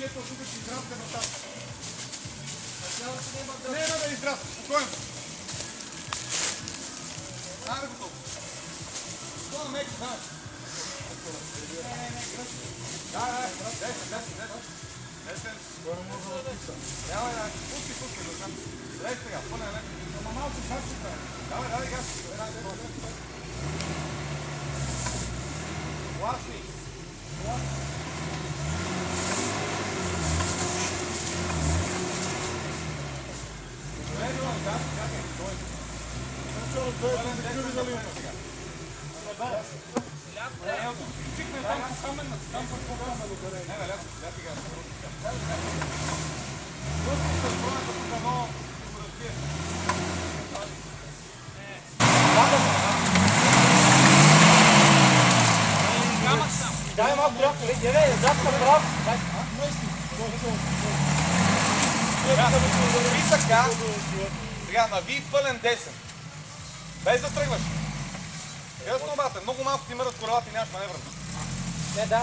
ето тук ще израска на тази. Не, да израска, спокойно. Айде готов. Това мек, да. Да, десен. Давай, пусти, държам. Лез сега, пълен лез. Ама малко газчета. Давай, газ. Лашни. Дай малко пряко, зад на прав. И така, сега нави пълен десен. Без да тръгваш. Ясно обаче, много малко ти мърдат колелата и нямаш маневра. Не, да.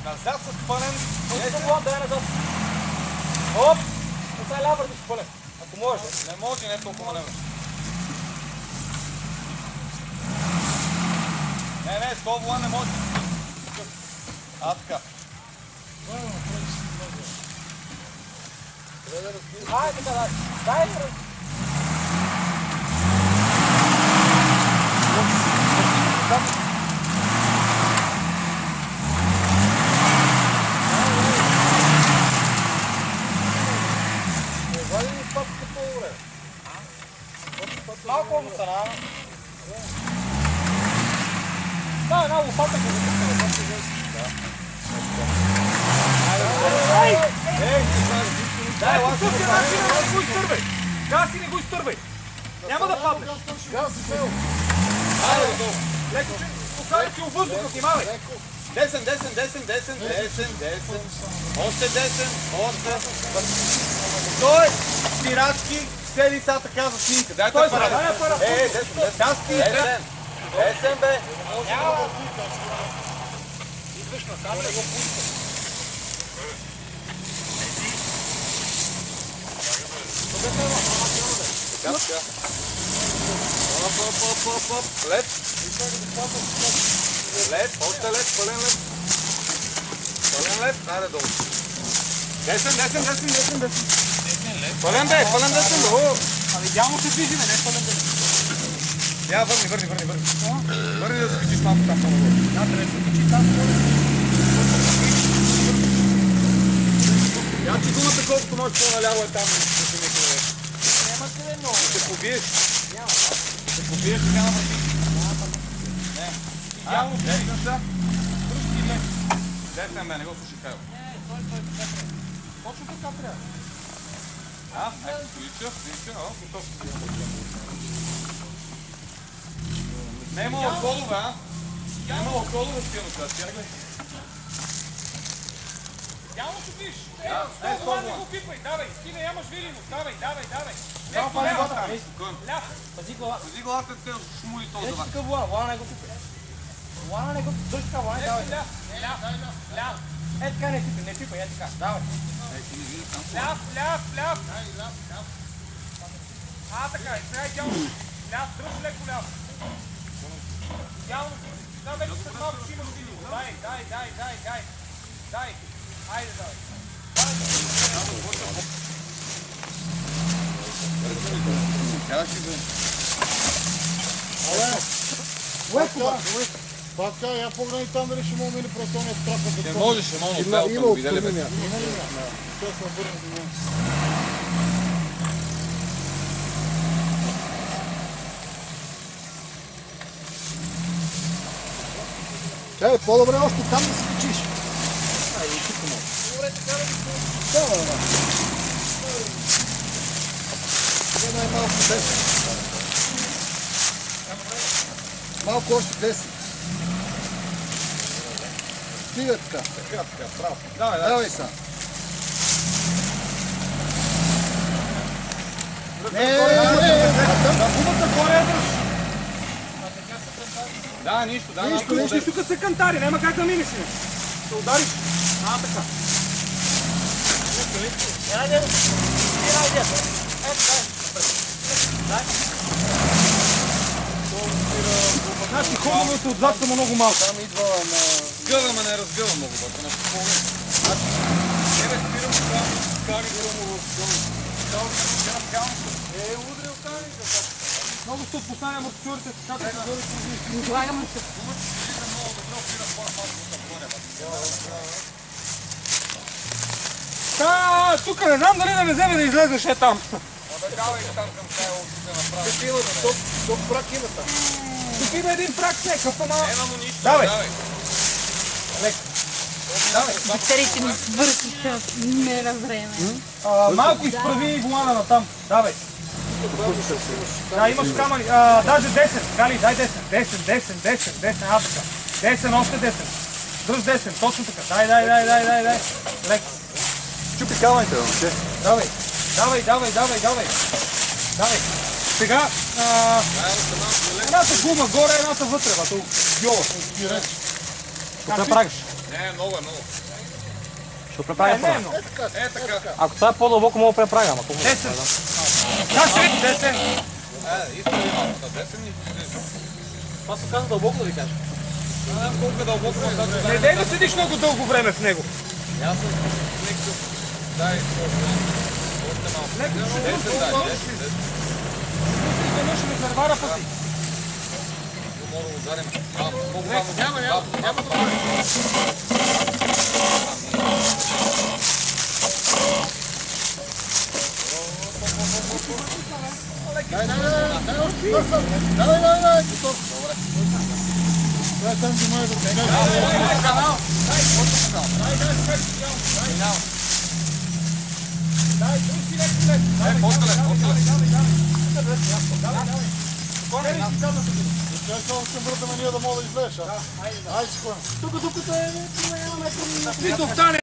Назад с пълен десен. Дай назад. Оп! Сега ляво вървиш пълен. Ако можеш. Не може, не е толкова маневра. Не, с това волан не може. Така. Ай, така, дай. Малко остана. Да, една лопата го запускаме. Дай, газ и не го изтървай. Няма да паднеш. Газ и сел. Леко, че покажа си у въздуха, внимавай. Десен. Още десен. Той, спирачки, цели са така за снимка. Дай това апарат. Десен, бе. Идваш на камера и го пуска. Лед. Още лед, пълен лед. Айде долу. Десен. Пълен десен. Ами идеално се движиме, не е пълен десен. Я, върни. Върни да се качиш малко там по-нагоре. Да, трябва да се качи там по-нагоре. Я че думата колкото можеш по-наляво е там. Няма къде много. Ще побиеш. Ще побиеш, така на върши. Не. Идеално десен са. Други лев. Десен бе, не го слушай Кайл. Той така трябва. Точно така трябва. Вижте, готов. Не е имало колове, а? Не е имало колове с тия гледай. Идеално се виж. Не, Това не го пипай, давай. Ти не ямаш видимост, давай. Само пали главата. Ляв. Пази глава. Пази главата, те шумули този Ето завак. така волана не го пипай. Волана не го пипай. Държи така волана, давай. Ляв. Е така не пипай, е така. Давай. Ляв. Така, сега идеално. Ляв, дръж леко ляв. Идеално. Да, вече след малко ще има видимост. Дай. Айде, давай. Паска, я погнай там дали ще мога мили просто не страха. Не можеш, има отклонения. Чай, по-добре още там да се качиш. Добре, така да ги Да. Най-малко 10. Малко още 10. Стига така. Така, право. Давай са. Да, нищо, да. Нищо, тук са кантари, няма как да минеш. Ще удариш. Така. Айде. Айде. Значи ходовете отзад са много малко. Там идва на... Сгъва, ме не разгъва много бързо. Нещо по-голем. Не спирам това. Карите му в долу. Удрил камъните. Много се отпуснали амортизорите, така че да Слагаме се. тук не знам дали да не вземе да излезеш е там. Абе, давай там към тая да направи. Тук има, тук прак има там. Тук има един прак някакъв, ама... Ема му нищо, Давай. давай. Батериите ми свършиха не на време. Малко изправи волана на там. Давай. Да, имаш камъни. Даже 10. Кали, дай 10. 10, 10, 10, 10. Аз така. 10, още 10. Дръж 10. Точно така. Дай. Лек. Чупи камъните, момче. Давай. Сега, едната гума горе, едната вътре, бато. Йола. Какво правиш? Не, много е, много. Ще преправя Не, това. Е, така. Ако това е по-дълбоко, мога да преправя, ама колко 10. Как ще 10? Изправи малко. 10 ни. Това се казва дълбоко да ви кажа. Не знам колко е дълбоко, но да Не дай да седиш много дълго време в него. Аз съм някакъв... Дай, още малко. 10, дай, 10. Веднъж резервара пъти. Мога да ударим. Няма. Давай. Дай там внимай да те кажа. Чакай само ще мръдаме ние да мога да излезеш. Айде, спокойно. Тук, стане